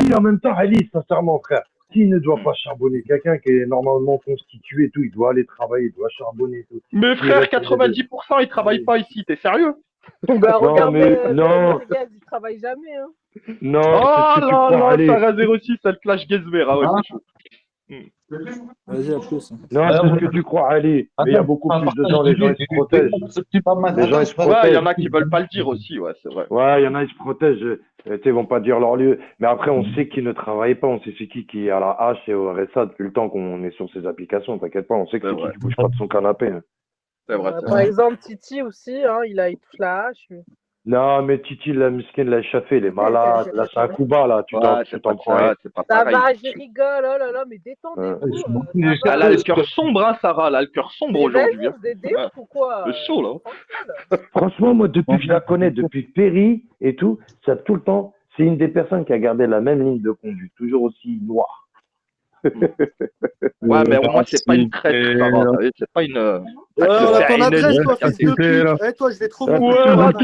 Ali, en même temps, Ali, sincèrement, frère, qui ne doit pas charbonner? Quelqu'un qui est normalement constitué et tout, il doit aller travailler, il doit charbonner et tout. Mais Il frère, reste des- 90% ils travaillent pas ici, t'es sérieux? Bah, Non, regarde mais non, Merguez, il travaille jamais. Hein. non, Oh c'est ce que tu là crois, là, Ali. Sarah 06, elle clash Gezmer, ah ouais, c'est chaud. Vas-y, à plus. Non, c'est ce que tu crois, Ali. Mais il y a beaucoup plus de gens, les gens, ils se protègent. Les gens, ils se Ouais, il y protègent. en a qui veulent pas le dire aussi, ouais, c'est vrai. Ouais, il y en a, ils se protègent. Tu sais, ils vont pas dire leur lieu. Mais après, on sait qui ne travaille pas. On sait c'est qui est à la hache et au RSA depuis le temps qu'on est sur ces applications. T'inquiète pas, on sait que C'est c'est vrai. qui bouge pas de son canapé. Hein. C'est vrai, c'est Par vrai. exemple, Titi aussi, hein, il touche la hache. Lui. Non, mais Titi, la musquine, l'a échappé. Il est malade. Là, c'est un coup bas, là. Tu Ouais, t'en c'est pas prends ça, un. c'est pas Ça pareil. va, je rigole, oh là là, mais détendez-vous. Ça Elle va. a le cœur sombre, hein, Sarah, elle a le cœur sombre aujourd'hui. Hein. Des ouf ou quoi? C'est chaud, là. Franchement, moi, depuis que je la connais, depuis Perry et tout, ça tout le temps, c'est une des personnes qui a gardé la même ligne de conduite, toujours aussi noire. Ouais, mais au moins, c'est pas une traite, Sarah. C'est pas une. Ouais, on a ton adresse, toi, Ah, fils de pute. Eh, toi, je vais trop Ouais, monter.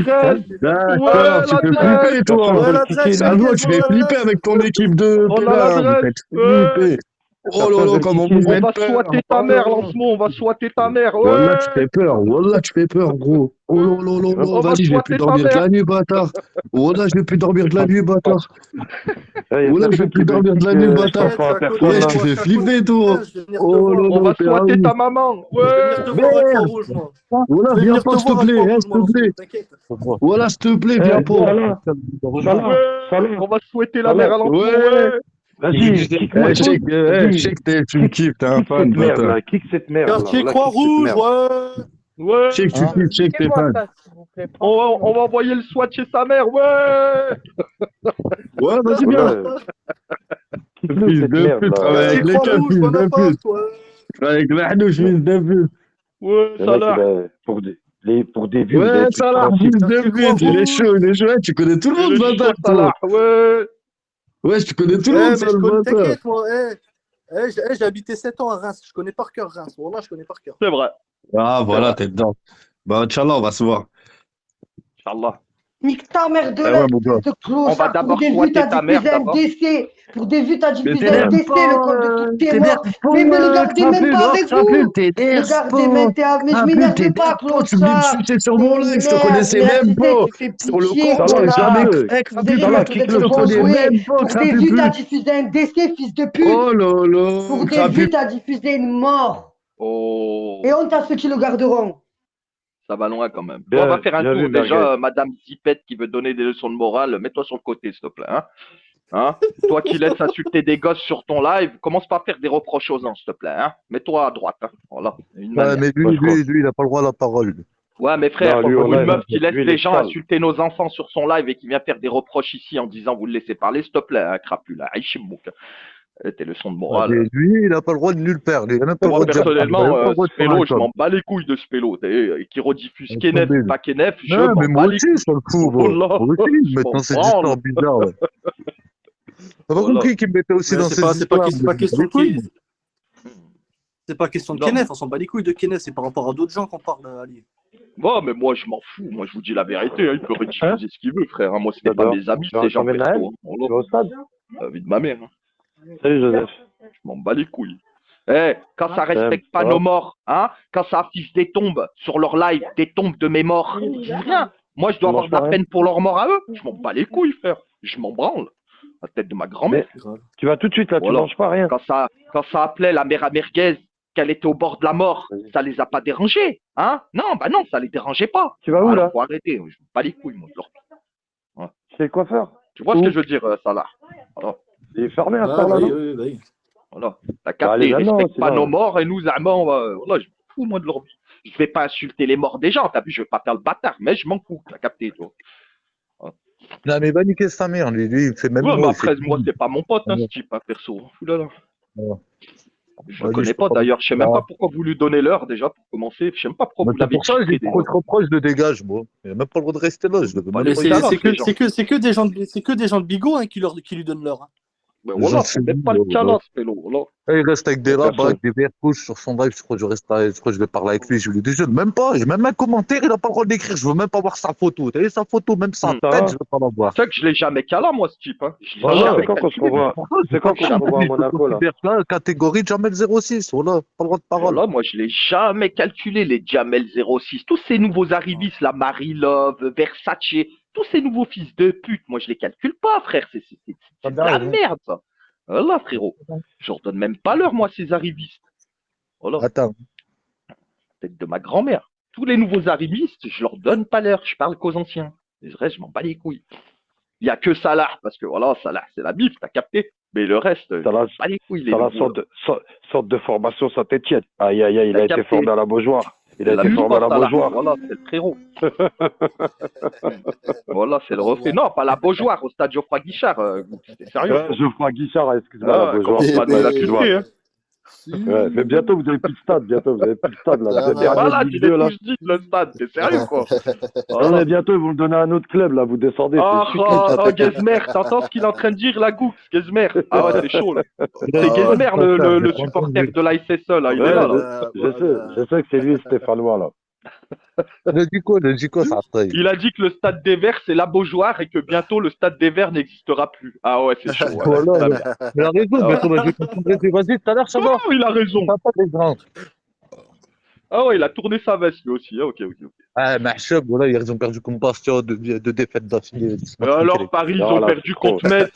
l'adresse. D'accord, tu peux l'adresse. flipper, toi. Ouais, l'adresse, Ah non, tu fais flipper avec ton équipe de On a pélins, vous l'adresse. faites flipper. Oh là là, comment vous On faites va peur. souhaiter ta mère, lancement, on va souhaiter ta mère. Wallah, Ouais. tu fais peur. Wallah, tu fais peur, gros. Oh là là là On là, va vas-y, je vais souhaiter plus ta dormir de mère. la nuit, bâtard. Wallah, je vais plus dormir de la nuit, bâtard. Wallah, je vais plus dormir de la nuit, bâtard. Ouais, tu fais flipper, toi. Oh là On là, va t'es un souhaiter ouf. ta maman. Je vais Ouais. venir te voir à Croix-Rouge, moi. Voilà, Je vais viens venir pas, te s'il te voir à plaît, Croix-Rouge, s'il moi, te plaît. t'inquiète. Voilà, s'il te plaît, viens pas. Ouais. On va souhaiter la mère à l'enfant. Ouais. Vas-y, kick-moi. Je sais que tu me kiffes, t'es un Kick fan, cette merde, bâtard. là. Kick cette merde. Quartier là. Croix-Rouge, ouais. Ouais. Je sais que tu kiffes, je sais que t'es Expliquez-moi fan. ça, s'il vous plaît. On va envoyer le SWAT chez sa mère. Ouais. Ouais, vas-y, bien. Kick-le, Fils cette de merde, pute, là. travaille avec les keufs, Croix-Rouge, fils de Bonaparte, pute. ouais. Avec Mahnouche, fils de pute. Ouais, Le ça mec, l'a. il a- pour des vues, vous Ouais, avez plus de ça l'a, principe. fils de pute. Il est chaud, il est chaud. Ouais, tu connais tout le monde, bâtard, toi. Ouais. Ouais, tu connais tout le Eh, monde, mais ça, je le connais, bâtard. t'inquiète, moi. J'ai habité 7 ans à Reims. Je connais par cœur Reims. Wallah, je connais par cœur. C'est vrai. Ah, voilà, t'es dedans. Bah, Inch'Allah, on va se voir. Inch'Allah. Nique ta mère de Eh la ouais, mon gars. de cloche. On va d'abord Pour des vues, souhaiter t'as ta mère, diffusé un d'abord. décès. Pour des vues, t'as Mais diffusé t'es un décès, le compte de toutes tes morts. Mais le gardez même pas avec vous. Le gardez même, mais je m'énerve pas, Tu venais me clochard. sucer sur mon live, je te connaissais même pas. Tu fais Sur le pitié, compte, j'ai jamais craqué. vous avez rien pour des Je te trucs connais jouer. même pas, Pour des vues, t'as diffusé un décès, fils de pute. Oh là là. Pour des vues, t'as diffusé une mort. Oh. Et honte à ceux qui le garderont. Ça va loin quand même. Bien, On va faire un bien tour vu, déjà, Merguez. Madame Zipette qui veut donner des leçons de morale. Mets-toi sur le côté, s'il te plaît. Hein Toi qui laisses insulter des gosses sur ton live, commence pas à faire des reproches aux gens, s'il te plaît. Mets-toi à droite. Voilà. Une manière. mais lui, il n'a pas le droit à la parole. Ouais, mais frère, Non, lui, une on a- meuf qui laisse lui, il les est gens sale. insulter nos enfants sur son live et qui vient faire des reproches ici en disant vous le laissez parler, s'il te plaît, crapu là. Aïchimouk. Tes leçons de morale. Mais lui, il n'a pas le droit de nulle part. Il n'a pas le Moi, droit de dire. Il n'a personnellement, pas le droit de faire Spélo, un je m'en bats les couilles de Spélo. Qui rediffuse Un Kenef tombé. ou pas Kenef, je Non, m'en mais moi bats les aussi, couilles. sur le coup. Oh là. Moi aussi, Je maintenant, m'en c'est branle. histoires bizarres. Ouais. T'as pas Voilà. compris qu'il me mettait aussi Mais dans c'est ces pas histoires. c'est pas question de couilles. qui. C'est pas question de Non. Kenneth, on s'en bat les couilles de Kenneth, c'est par rapport à d'autres gens qu'on parle, Ali. Bon, mais moi, je m'en fous. Moi, je vous dis la vérité. Il peut rediffuser ce qu'il veut, frère. Moi, ce n'est pas J'adore. mes amis, Tu vas ces gens t'emmèner perso. Naël Tu vas au stade La vie de ma mère. Salut, Joseph. Je m'en bats les couilles. Quand ça respecte pas ça nos va morts, quand ça affiche des tombes sur leur live, des tombes de mes morts, je dis rien. Moi, je dois avoir de la peine pour leur mort à eux. Je m'en bats les couilles, frère. Je m'en branle. La tête de ma grand-mère. Tu vas tout de suite là, Voilà. tu manges pas rien. Quand ça appelait la mère à merguez, qu'elle était au bord de la mort, ça les a pas dérangés, Non, bah non, ça les dérangeait pas. Tu vas où, là Faut arrêter, je m'en bats les couilles, moi. Chez le coiffeur. Tu vois ce que je veux dire, Salah? Voilà. Il est fermé à Ah, part là, non oui. Voilà. T'as Bah, capté, les ils amants, respectent c'est pas là. nos morts et nous, on va. Voilà, je m'en fous, moi, de leur vie. Je vais pas insulter les morts des gens, t'as vu, je vais pas faire le bâtard, mais je m'en fous, t'as capté, toi. Non, mais il va niquer sa mère. Lui, il fait même Ouais, mais moi. après, moi, c'est pas mon pote, ce type, perso. Oulala. Ouais. Je Ouais, le connais je pas comprends. d'ailleurs, je sais même Ouais. pas pourquoi vous lui donnez l'heure déjà pour commencer. Je sais même pas pourquoi vous C'est l'avez pour ça que j'ai cité, trop proche de dégage, moi. Il n'a même pas le droit de rester là. Je devais Bah, même les Mais pas y c'est- aller. c'est que des gens de Bigot qui lui donnent l'heure. Mais voilà, c'est même pas le cas là, ce pélo. Voilà. Il reste avec des Personne. labs, avec des verres rouges sur son live. Je crois que je vais parler avec lui. Je lui dis, même pas, j'ai même un commentaire, il n'a pas le droit d'écrire. Je veux même pas voir sa photo. T'as vu sa photo, même sa Ça tête, va. je veux pas la voir. C'est vrai que je l'ai jamais calé, moi, ce type. Hein. Je l'ai Voilà, jamais C'est quand qu'on se calculé. revoit? C'est quand qu'on se revoit à Monaco, là? Là, catégorie Jamel 06, voilà, pas le droit de parole. Voilà, moi, je l'ai jamais calculé, les Jamel 06. Tous ces nouveaux arrivistes, la Marie-Love, Versace, tous ces nouveaux fils de pute, moi, je les calcule pas, frère. C'est de la merde, ça. Voilà, frérot. Je leur donne même pas l'heure, moi, ces arrivistes. Voilà, Attends, tête de ma grand-mère. Tous les nouveaux arrivistes, je leur donne pas l'heure. Je parle qu'aux anciens. Et le reste, je m'en bats les couilles. Il y a que Salah, parce que voilà, Salah, c'est la bif, t'as capté. Mais le reste, je Salah, m'en bats les couilles. Les Salah nouveaux, sorte de formation Saint-Étienne. Aïe, aïe, aïe, il T'as a été capté. formé à la Beaujoire. Il a La été bif, formé à la Salah. Beaujoire. Voilà, c'est le frérot. Voilà, c'est le refait. Non, pas la Beaujoire, au stade Geoffroy Guichard. C'était sérieux. Geoffroy Guichard, excuse-moi, la Ah, Beaujoire. commence pas à nous Ouais, accuser, hein. Ouais, mais bientôt, vous avez plus de stade. Bientôt, vous avez plus de stade, là. Vous êtes dernier Voilà, de tu Ligue les 2, là. touches dites, le stade. T'es sérieux, quoi. Non, Voilà. mais bientôt, ils vont le donner à un autre club, là. Vous descendez. Ah, C'est sûr. Gezmer, t'entends ce qu'il est en train de dire, la Goux, Gezmer. Ah ouais, c'est chaud, là. C'est Ah, Gezmer, ouais, le j'ai supporter de la SSE, là. Il est Ouais, là, là. je sais que c'est lui, Stéphanois, là. Le dit quoi, ça après? Il a dit que le stade des Verts, c'est la Beaujoire et que bientôt, le stade des Verts n'existera plus. Ah ouais, c'est chaud. Ouais. Voilà, Ah, il a raison, Ah mais comment je vais comprendre? Vas-y, tout à l'heure, ça va? il a raison. Ça va pas les grands. Ah ouais, il a tourné sa veste, lui aussi. Ah, ok. Ah, Mahchoub, voilà, ils ont perdu contre Bastia de défaites d'affilée. Alors, Paris, ils ont là, perdu c'est trop. contre Metz.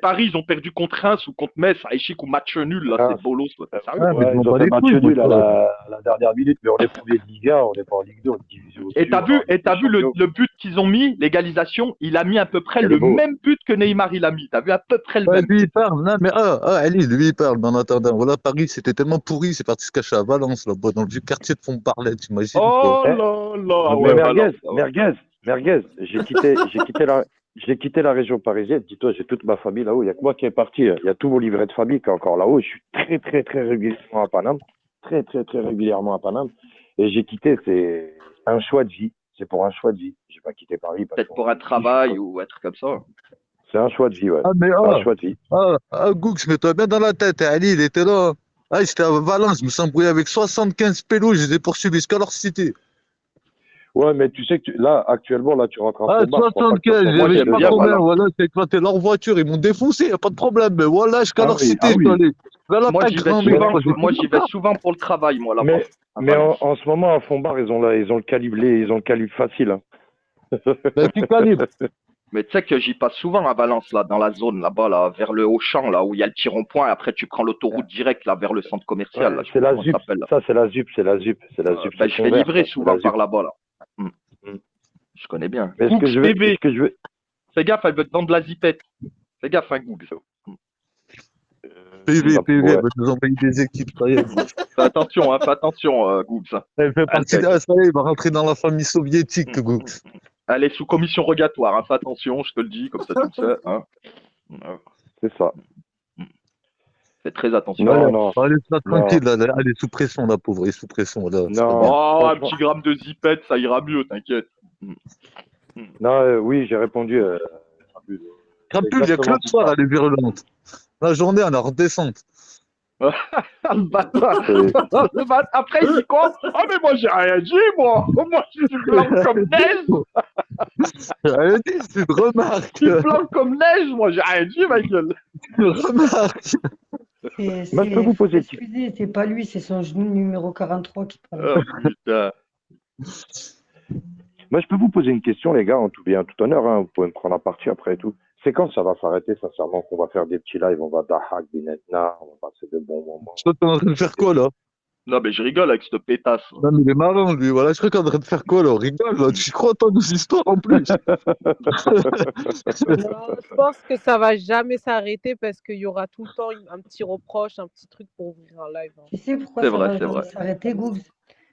Paris, ils ont perdu contre Reims ou contre Metz. À échec ou match nul, là, Ah. c'est bolos. T'es sérieux, Ouais, quoi. mais Ouais, ils ils ont ont pas fait les match couilles, nul à moi, la dernière minute, mais on est premier de Ligue 1, on n'est pas en Ligue 2, on est division Et au-dessus. t'as vu, champion. le but qu'ils ont mis, l'égalisation, il a mis à peu près Il est le beau. même but que Neymar, il a mis. T'as vu à peu près le Ouais, même. lui, il parle. Non, mais Ali, lui, il parle. Mais en attendant, voilà, Paris, c'était tellement pourri, c'est parti se cacher à Valence, là-bas, dans le vieux quartier de Fontparlet, t'imagines? Oh Eh, là là, ah Mais ouais, Valence, merguez, j'ai quitté la région parisienne. Dis-toi, j'ai toute ma famille là-haut. Il n'y a que moi qui est parti. Il y a tout mon livret de famille qui est encore là-haut. Je suis très, très, très régulièrement à Paname. Très, très, très régulièrement à Paname. Et j'ai quitté, c'est un choix de vie. C'est pour un choix de vie. J'ai pas quitté Paris parce peut-être qu'on pour un travail ou être comme ça. c'est un choix de vie, ouais. Ah, mais Un choix de vie. Goux, mets-toi bien dans la tête. Ali, il était là. Ah, j'étais à Valence, je me suis embrouillé avec 75 pélos, je les ai poursuivis jusqu'à leur cité. Ouais, mais tu sais que là, actuellement, là, tu rentres en Ah, combat. 75, Moi, j'avais j'aime pas bien, combien, voilà. voilà, j'ai éclaté leur voiture, ils m'ont défoncé, y a pas de problème, mais voilà, jusqu'à Ah leur oui, cité, ah je oui. suis allé. Voilà, Moi, pas j'y vais grand, mais souvent. moi, Moi, j'y vais souvent pour le travail, moi, là-bas. Mais en ce moment, à Fontbar, ils ont le calibre, ils ont le calibre facile. Hein. ben, tu calibres. Mais tu sais que j'y passe souvent à Valence, là, dans la zone, là-bas, là, vers le Auchan, là, où il y a le petit rond-point, et après, tu prends l'autoroute directe, là, vers le centre commercial, là. Je sais C'est pas la comment ça ZUP. s'appelle, là. Ça, c'est la ZUP. C'est la ZUP. Ben, je fais livrer c'est souvent la par ZUP. là-bas, là. Mm. Je connais bien. Mais ce que je veux, Fais gaffe, elle veut te vendre de la zipette. Fais gaffe, hein, Google. PV, ouais. elle va nous envoyer des équipes, ça y est. Fais attention, Google. Elle fait partie de ça y est, il va rentrer dans la famille soviétique, Goux. Elle est sous commission rogatoire, hein. Fais attention, je te le dis, comme ça tu le sais. Hein. C'est ça. Fais très attention. Non. Allez, là, tranquille, là, elle est sous pression, la pauvre, elle est sous pression, là. c'est Non. pas bien. Oh, un petit gramme de zipette, ça ira mieux, t'inquiète. Non, oui, j'ai répondu. Crapule, il y a que le soir, elle est virulente. La journée, elle est en descente. Le bâtard. Après, il dit quoi? Ah, mais moi, j'ai rien dit, moi. Moi, je suis blanc comme neige. Elle dit, c'est une remarque. Je suis blanc comme neige, moi, j'ai rien dit, ma gueule. Une remarque. Moi, je peux vous poser une question. Excusez, c'est pas lui, c'est son genou numéro 43 qui parle. Oh, putain. Moi, je peux vous poser une question, les gars, en tout bien, en tout honneur. Hein, vous pouvez me prendre à partie après et tout. C'est quand ça va s'arrêter, sincèrement, qu'on va faire des petits lives, on va dahak, binetna, on va passer de bons moments. Toi, t'es en train de faire quoi, là? Non, mais je rigole avec cette pétasse. Non, mais il est marrant, lui. Voilà, je crois qu'on est en train de faire quoi, là? On rigole, là. Tu crois tant nos histoires, en plus? Non, je pense que ça va jamais s'arrêter parce qu'il y aura tout le temps un petit reproche, un petit truc pour ouvrir un live. Hein. Tu sais pourquoi C'est ça vrai, va c'est vrai. s'arrêter, Googs?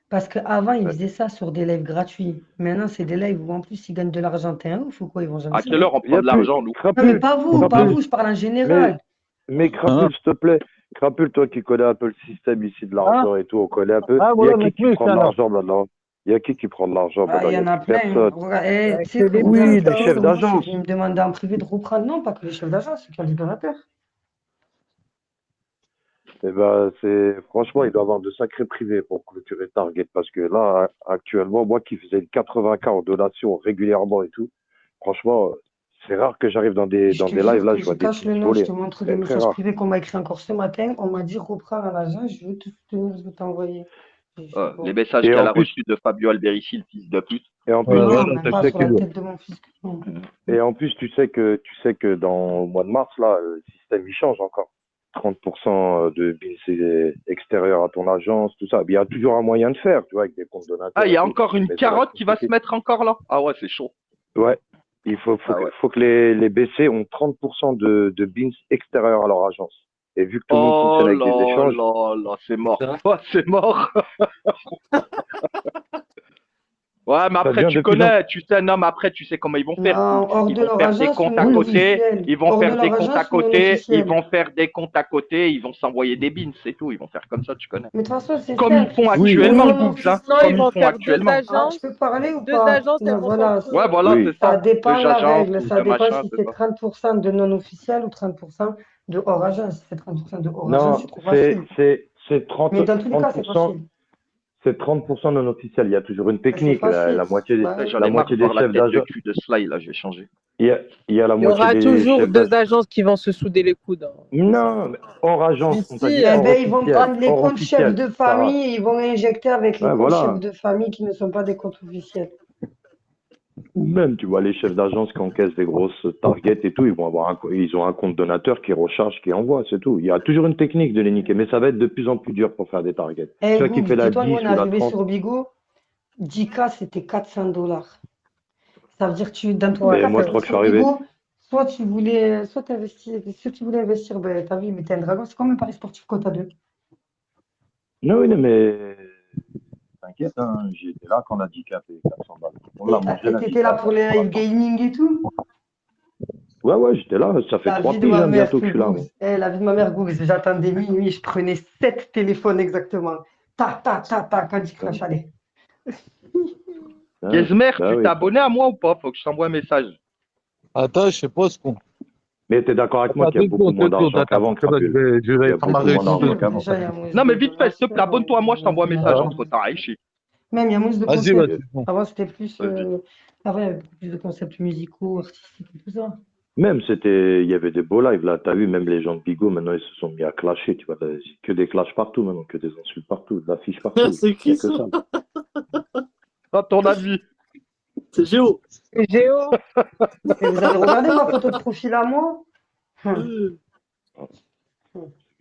Parce qu'avant, ils faisaient ça sur des lives gratuits. Maintenant, c'est des lives où en plus ils gagnent de l'argent. T'es un ouf ou quoi? Ils vont jamais À quelle heure on Il y a prend de l'argent, nous? Non, mais pas vous, je parle en général. Mais Crapule, s'il te plaît. Crapule, toi qui connais un peu le système ici de l'argent et tout, on connaît un peu. Ah, Il y voilà, a qui mec, prend de alors. l'argent là-dedans? Il y a qui prend de l'argent? Ah, il y en a plein. Personne. Regarde, Ouais, tu sais que que les Oui, regarde, les petits, chefs moi, je d'agence. suis venu me demander en privé de reprendre. Non, pas que les chefs d'agence, c'est que les libérateurs. Eh ben, franchement, il doit avoir de sacrés privés pour clôturer Target parce que là, actuellement, moi qui faisais 80K en donation régulièrement et tout, franchement, c'est rare que j'arrive Je dans te des lives jure là, que je je vois des cache le petits nom, je volés. te montre des Très, très messages rare. privés qu'on m'a écrit encore ce matin. On m'a dit reprends à l'agence, je veux te soutenir, je veux t'envoyer. J'ai dit, Les bon. messages Et qu'elle en a plus, reçus de Fabio Alberici, le fils de pute. et en plus, Non, Voilà, même t'as pas sur checké, la lui. tête de mon fils. Non. et en plus, tu sais que dans le mois de mars, là, le système, il change encore. 30% de bills extérieurs à ton agence, tout ça. Il y a toujours un moyen de faire, tu vois, avec des comptes Ah, donateurs il y et a tout. encore une Mais ça va être carotte qui va se compliqué. mettre encore là. Ah ouais, c'est chaud. Ouais. Il faut Ah ouais. que les BC ont 30% de bins extérieurs à leur agence. Et vu que tout le monde Oh fonctionne avec des là échanges, là là, c'est mort. Oh, c'est mort. Ouais, mais ça après, devient tu de plus en connais, tu sais, non, mais après, tu sais comment ils vont Non, faire, Googs. hors Ils de vont leur faire des agence ou comptes à non côté, officiel. ils vont Hors de faire leur des comptes à agence ou non côté, ils officiel. vont faire des comptes à côté, ils vont s'envoyer des bins, c'est tout. Ils vont faire comme ça, tu connais. Mais de toute façon, c'est Comme ils simple. font Si Oui. au actuellement, non Googs, hein. sinon, ils Comme ils vont font faire deux actuellement. Ah, je agences. peux parler ou Deux pas? agences, elles Non, vont voilà. Ouais, s'entraider. voilà, Oui. c'est Ça ça. dépend Deux la agences règle. ou Ça deux dépend machins, si c'est c'est ça. 30% de non officiel ou 30% de hors agence. Si c'est 30% de hors agence, Non, c'est trop facile. c'est 30, Mais dans tous les cas, c'est 30%, facile. c'est 30% non officiel. Il y a toujours une C'est technique. facile. La moitié, Bah, J'en la ai marre de moitié des voir la chefs tête de d'agence, cul de Sly, là, je vais changer. il y a la Il y moitié aura des toujours chefs deux d'agence. agences qui vont se souder les coudes, hein. Non, mais hors agence, on t'a Ici, dit eh hors ben, ils vont officiel. prendre les Hors comptes chefs officiel, de ça va. famille et ils vont injecter avec les Ouais, comptes chefs voilà. de famille qui ne sont pas des comptes officiels. Ou même, tu vois, les chefs d'agence qui encaissent des grosses targets et tout, ils ont un compte donateur qui recharge, qui envoie, c'est tout. Il y a toujours une technique de les niquer, mais ça va être de plus en plus dur pour faire des targets. Eh, Celui qui Googs, fait la dis-toi, nous, 10 on est ou la arrivé 30. sur Bigo. 10K, c'était 400 $. Ça veut dire que dans tous les ouais, Mais cas, tu moi, c'est je vrai. crois que je suis sur arrivé. Bigo, soit tu voulais, soit tu voulais investir, ben, t'as vu, mais t'es un dragon, c'est comme un pari sportif quota 2. Non, oui, non, mais t'inquiète, hein, j'étais là quand l'handicap est 400 balles. On l'a mangé T'étais là l'handicap, pour hein, les pour la live fin. gaming et tout. Ouais, j'étais là. Ça fait La 3 vie de piges, ma hein, mère, bientôt que je que suis là. Googs. La vie de ma mère, Googs. J'attendais minuit, je prenais 7 téléphones exactement. Candy Crush, allez. Hein, Gezmer, bah tu t'es oui. abonné à moi ou pas? Faut que je t'envoie un message. Attends, je sais pas ce qu'on. Mais t'es d'accord avec moi Attends, qu'il y a beaucoup moins deux secondes, d'argent attends, qu'avant, parce que là, Crapule. je Il y vais a faire ma beaucoup moins réunion. d'argent Sûr, qu'avant. déjà, il y a moins Non, mais de vite fait, s'il te plaît, donations, abonne-toi à moi, je t'envoie un message Ah, entre temps, Aïchi. Même, il y a moins de vas-y, concepts. vas-y. Bon. Avant, c'était plus. Vas-y. Avant, il y avait beaucoup plus de concepts musicaux, artistiques et tout ça. Même, il y avait des beaux lives, là. T'as vu, même les gens de Bigo, maintenant, ils se sont mis à clasher, tu vois. C'est que des clashs partout, maintenant, que des insultes partout, de l'affiche partout. C'est Il y qui a que ça? ça. À ton avis. C'est Géo. C'est Géo. Et vous avez regardé ma photo de profil à moi? C'est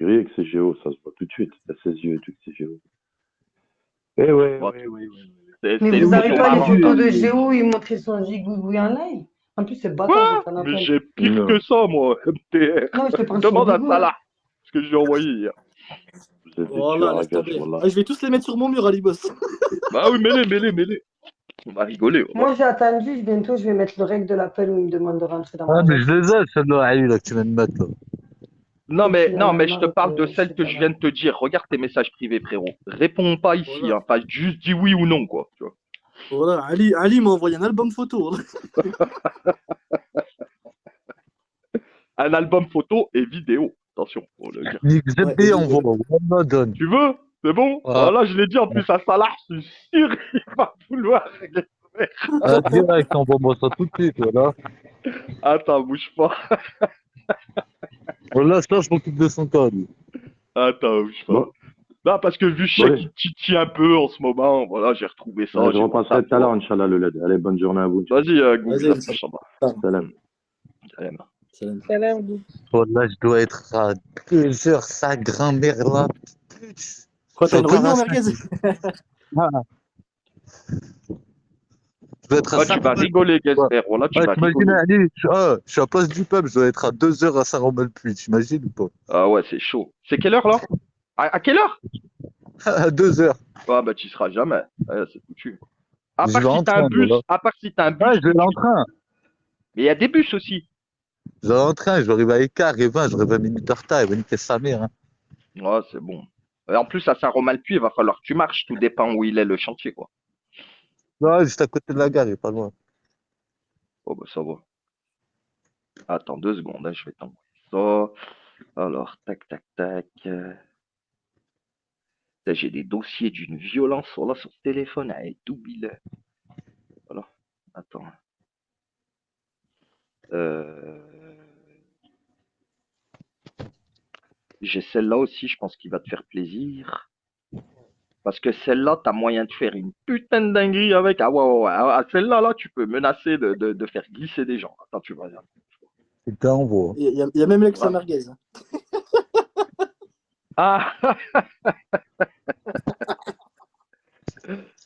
gris que c'est Géo, ça se voit tout de suite. T'as ses yeux et tout, que c'est Géo. Eh ouais, Bon, ouais. c'est Mais une vous avez photo pas les marrante, photos hein. de Géo, il montrait son zigouigoui en live. En plus, c'est bâtard, j'ai Quoi? pas la Mais peine. j'ai pire Non. que ça, moi, MTR. Non, je te parle sur Demande à Bigo. Salah ce que je lui ai envoyé hier. Vous êtes des Voilà, tueurs à laisse gages, tomber. voilà. Ah, je vais tous les mettre sur mon mur, Ali Boss. Bah oui, mets-les. On va rigoler. On va. Moi, j'ai attendu, bientôt, je vais mettre le règle de l'appel où il me demande de rentrer dans Ah, ma mais agence. je les ai, celles-là, Ali, là, que tu viens de mettre, là. Non, Et puis, il y en non, a mais je te marre parle de je celle sais que pas je là. viens de te dire. Regarde tes messages privés, frérot. Réponds pas ici, Voilà. hein, pas juste dis oui ou non, quoi. Tu vois. Voilà, Ali m'a envoyé un album photo. Un album photo et vidéo. Attention, faut le dire. Nick Ouais, ZB, on voit. One donne. Tu veux? C'est bon? Ah. Voilà, je l'ai dit en plus à Salah, je suis sûr qu'il va vouloir. Ah, direct, envoie-moi ça tout de suite, voilà. Attends, bouge pas. Voilà, ça, je m'occupe de son cas, lui. Attends, bouge pas. Bon, Non, parce que vu que je sais ouais. qu'il titille un peu en ce moment, voilà, j'ai retrouvé ça. Je j'ai repasserai pensé tout à à l'heure, toi. Inch'Allah, le LED. Allez, bonne journée à vous. Vas-y, Google, Vas-y, Inch'Allah. Salam. Salam. Salam. Salam, Googs. Voilà, je dois être à 2 heures, sa grand-mère, là. Quoi, t'as une réunion, à Merguez? Ah. Je dois être à Ouais, tu vas rigoler, Gesper. Voilà, tu vas t'imagines, rigoler. Ali, je suis à Place du Peuple, je dois être à 2 heures à Saint-Romain-le-Puy, t'imagines ou pas? Ah ouais, c'est chaud. C'est quelle heure, là? À quelle heure? À 2 heures. Ah bah, tu seras jamais. Ouais, c'est foutu. À J'y part vais si en t'as un train, bus, voilà. à part si t'as un bus. Ah, je vais en train. Mais il y a des bus aussi. Je vais en train, je vais arriver à Écart et 20, j'aurai 20 minutes de retard, il va niquer sa mère. Hein. Ouais, c'est bon. Et en plus, à Saint-Romain-le-Puy, il va falloir que tu marches. Tout dépend où il est le chantier, quoi. Non, juste à côté de la gare, il est pas loin. Oh, bah, ça va. Attends 2 secondes, hein, je vais t'envoyer ça. Alors, tac, tac, tac. Putain, j'ai des dossiers d'une violence là sur ce téléphone. Allez, double. Voilà. Attends. Euh, J'ai celle-là aussi, je pense qu'il va te faire plaisir. Parce que celle-là, t'as moyen de faire une putain de dinguerie avec. Ah ouais, ouais, ouais. Ah, celle-là, là, tu peux menacer de faire glisser des gens. Attends, tu vas regarder. C'est un beau. Il y a même l'ex Voilà. merguez. Hein. Ah,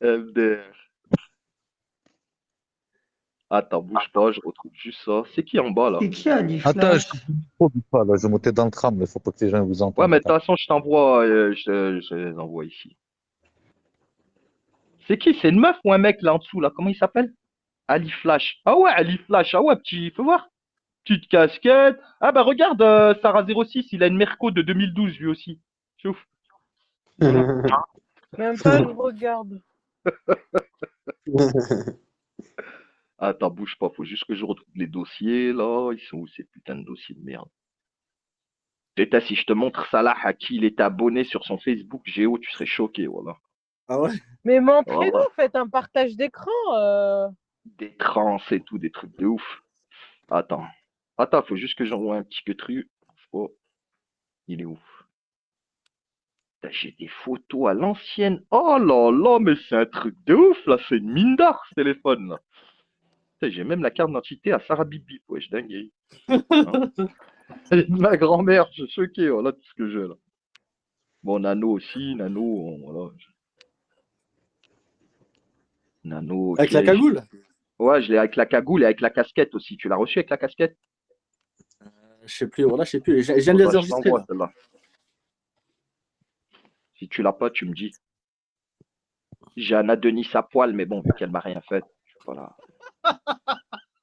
MDR. Attends, bouge pas, je retrouve juste ça. C'est qui en bas, là? C'est qui Ali Attends, Flash? trop vite pas, là, je vais monter dans le tram, il faut pas que les gens vous Ouais, entendent. mais de toute Attends. façon, je t'envoie, je les envoie ici. C'est qui? C'est une meuf ou un mec là en dessous, là? Comment il s'appelle? Ali Flash. Ah ouais, Ali Flash. Ah ouais, petit, fais voir. Petite casquette. Ah bah regarde, Sarah06, il a une Merco de 2012 lui aussi. Chouf. Voilà. Même pas, je regarde. Attends, bouge pas, faut juste que je retrouve les dossiers là. Ils sont où ces putains de dossiers de merde? Peut-être si je te montre Salah à qui il est abonné sur son Facebook Géo, tu serais choqué, voilà. Ah ouais? Mais montrez-nous, Voilà. faites un partage d'écran. Des trans et tout, des trucs de ouf. Attends. Attends, faut juste que j'envoie un petit que tru. Oh, il est où? Putain, j'ai des photos à l'ancienne. Oh là là, mais c'est un truc de ouf là, c'est une mine d'or ce téléphone là. Putain, j'ai même la carte d'identité à Sarah Bibi. Wesh, dingue. Hein. Ma grand-mère, je suis choqué, voilà tout ce que j'ai là. Bon, Nano aussi, Nano, voilà. Nano, Avec ok. la cagoule? Ouais, je l'ai avec la cagoule et avec la casquette aussi. Tu l'as reçu avec la casquette? Je sais plus, voilà, je sais plus. Je viens de Oh, les bah, je enregistrer t'envoie là. celle-là. Si tu l'as pas, tu me dis. J'ai Anna Denis à poil, mais bon, vu qu'elle m'a rien fait, voilà.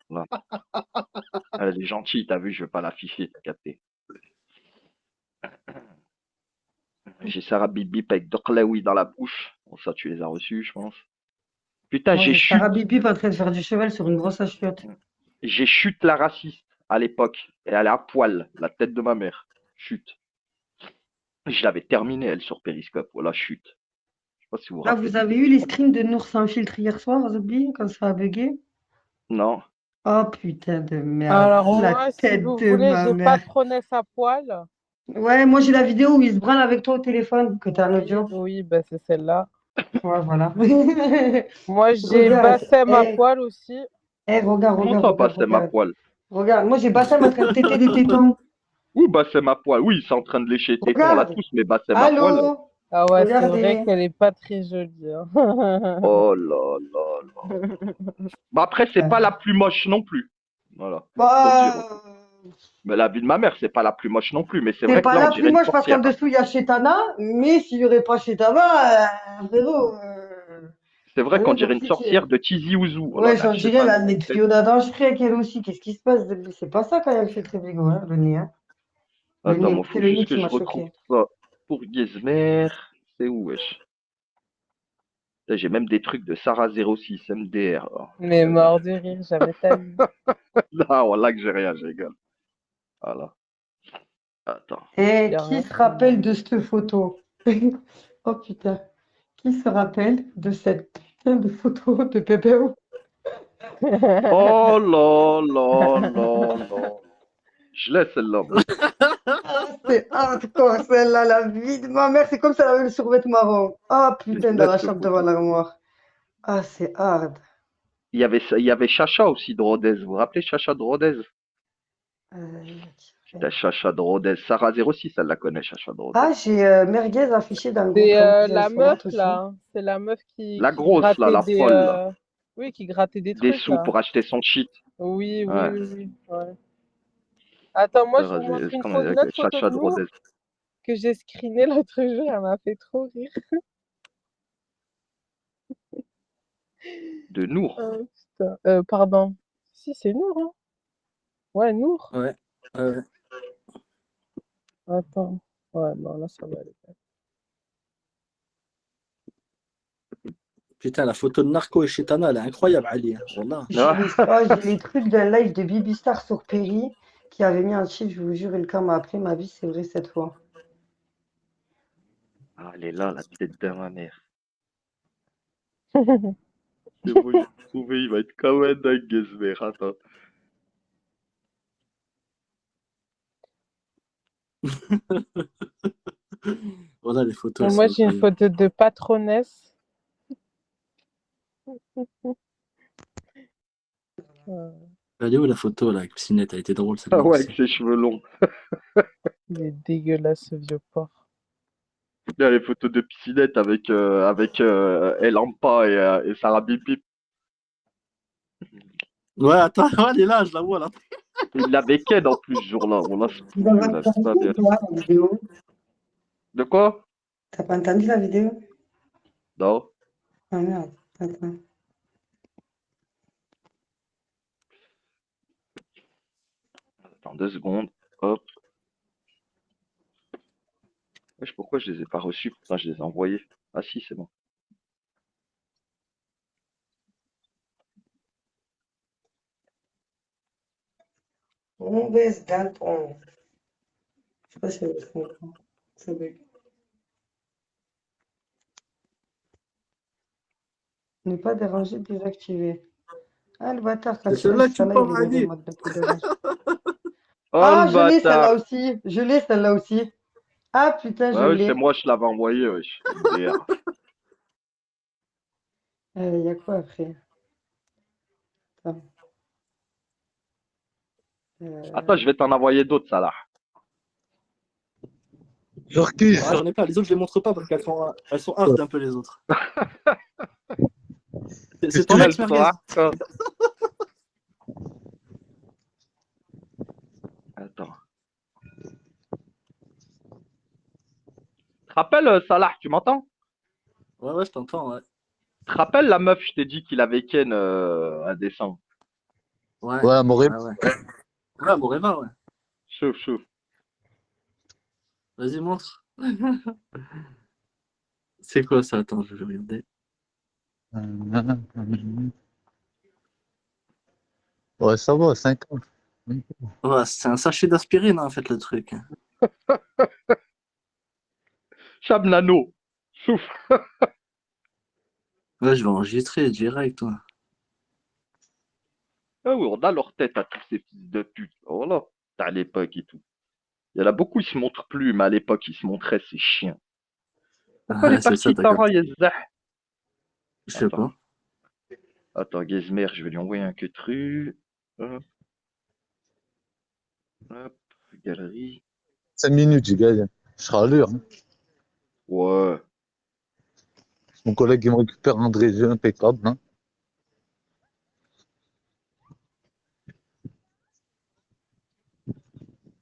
Voilà. Elle est gentille, t'as vu, je vais pas l'afficher, t'as capté. J'ai Sarah Bibi avec Dorlaoui dans la bouche. Bon, ça, tu les as reçus, je pense. Putain, Moi, j'ai Sarah Bibi en train de faire du cheval sur une brosse à chiottes. J'ai chute la raciste à l'époque. Et elle est à poil, la tête de ma mère. Chute. Je l'avais terminée, elle, sur Periscope. Voilà, chute. Je sais pas si vous vous Ah, rappelez. vous avez eu les screens de Nours sans filtre hier soir, Zobli, quand ça a bugué? Non. Oh putain de merde. Alors La moi, si tête vous de voulez, ma j'ai mère. patronesse à poil. Ouais, moi j'ai la vidéo où il se branle avec toi au téléphone, que t'as en Oui, audio. oui, bah c'est celle-là. Ouais, voilà. Moi, j'ai Regarde, Bassem à poil aussi. regarde, Comment regarde, ça, bah, regarde, c'est ma regarde. poil? Regarde, moi j'ai Bassem en train de téter des tétons. Oui, bah, c'est ma poil. Oui, c'est en train de lécher tes tétons, là, Regarde. tous, mais bah, c'est ma poil. Allô? Ah ouais, c'est vrai Regardez. qu'elle est pas très jolie. Hein. Oh là là là. Bah, après, c'est pas la plus moche non plus. Voilà. Faut le dire Bah, aussi. Mais la vie de ma mère, c'est pas la plus moche non plus. Mais c'est c'est vrai que pas là, on la dirait plus une moche parce qu'en sorcière. Hein. dessous il y a Chetana, mais s'il y aurait pas Chetana, frérot, C'est vrai c'est qu'on vrai, dirait une compliqué. sorcière de Tizi Ouzou. Voilà, Ouais, là, j'en je sais dirais pas. la nez de Fiona d'Ange-Crec, elle aussi. Qu'est-ce qui se passe? C'est pas ça quand elle fait très bigot, hein, le nez. Hein. Le Attends, nez, moi, c'est faut le nez juste qui que je m'a retrouve choqué. ça pour Gizmer. C'est où, wesh? Là, j'ai même des trucs de Sarah06 MDR. Là. Mais mort de rire, jamais ta vie. Là, voilà que j'ai rien, je rigole. Voilà. Attends. Et Y a qui rien se pour moi. rappelle de cette photo? Oh putain. Qui se rappelle de cette putain de photo de Pépéo? Oh là là là là. Je laisse celle-là, moi. Ah, c'est hardcore celle-là, la vie de ma mère. C'est comme si elle avait le survêt marron. Ah Je putain, dans laisse la cette chambre devant photo. l'armoire. Ah, c'est hard. Il y avait Chacha aussi de Rodez. Vous vous rappelez Chacha de Rodez? Putain, Chacha de Rodez. Sarah06, elle la connaît, Chacha de Rodez. Ah, j'ai merguez affiché dans le groupe C'est comme cousin la Solat meuf aussi. là. C'est la meuf La qui grosse, là, grattait la des. folle, là. Oui, qui grattait des Des trucs sous là. pour acheter son shit. Oui, oui, Ouais. oui, oui. Ouais. Attends, moi je vous montre Comment on une dit, autre photo Chacha de de nous Rodez. que j'ai screenée l'autre jour. Elle m'a fait trop rire. De Nour. Oh, putain. Pardon. Si, c'est Nour, hein. Ouais, Nour. Ouais. Attends. Ouais, non, là ça va aller. Putain, la photo de Narco et Chetana, elle est incroyable, Ali. Wallah. J'ai les trucs d'un live de Bibi Star sur Perry qui avait mis un chiffre, je vous jure, et le cas m'a appris ma vie, c'est vrai cette fois. Ah, elle est là, la tête de ma mère. C'est bon, j'ai trouvé, il va être quand même dingue, Gezmer. Attends. Voilà les photos. Moi, j'ai une photo de patronesse. Elle est où la photo là avec Piscinette? Elle était drôle Ah celle-là. ouais, aussi. avec ses cheveux longs. Il est dégueulasse, ce vieux porc. Il y a les photos de Piscinette avec El Ampa et Sarah Bip. Ouais, attends, elle est là, je la vois là. Il l'avait Ken en plus ce jour-là. On l'a Tu vas la pas bien. la vidéo. De quoi? T'as pas entendu la vidéo? Non. Ah merde, attends. Attends 2 secondes. Hop. Wesh, pourquoi je les ai pas reçus? Putain, je les ai envoyés. Ah si, c'est bon. On baisse d'un ton. Je sais pas si elle comprend. Ça bug. Ne pas déranger, désactiver. Ah, le bâtard, quand C'est il celle-là que ça tu là, parles, il est mis des Ali. modes de tolérance. Oh Ah, le je l'ai celle-là bâtard! aussi. Je l'ai celle-là aussi. Ah putain, je Bah oui, c'est l'ai. moi, je l'avais envoyé, wesh. MDR. Il y a quoi après? Attends. Attends, je vais t'en envoyer d'autres, Salah. Genre qui Ah, j'en ai pas, les autres je les montre pas parce qu'elles sont hard un peu les autres. C'est ton ex, merguez. Attends. Te rappelles, Salah, tu m'entends? Ouais, je t'entends, ouais. Te rappelles la meuf, je t'ai dit qu'il avait Ken à décembre? Ouais, Ouais, Moré. ouais. Ouais, Moreva, ouais. Chauffe. Vas-y, montre. C'est quoi ça? Attends, je vais regarder. Ouais, ça va, 5 ans. Ouais, c'est un sachet d'aspirine, hein, en fait, le truc. Chab Nano. Chouf. Ouais, je vais enregistrer direct, toi. Ah oui, on a leur tête à tous ces fils de pute. Voilà. À l'époque et tout. Il y en a beaucoup, ils se montrent plus, mais à l'époque, ils se montraient, ces chiens. Pourquoi il est C'est ça, parti, t'as Tara, capté. Yezzah? Je sais pas. Attends, Gezmer, je vais lui envoyer un queutru. Hop. Hop. Galerie. 5 minutes, j'ai gagné. Je serai à l'heure. Hein. Ouais. Mon collègue, il me récupère André G, impeccable. Hein.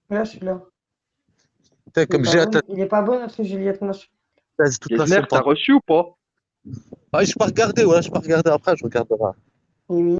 Là, celui-là. Putain, comme j'ai hâte Il est pas bon, notre Juliette Moche. toute la Gezmer, semaine. t'as reçu ou pas? Ah, je peux regarder, ouais, je peux regarder après, je regarderai. Oui.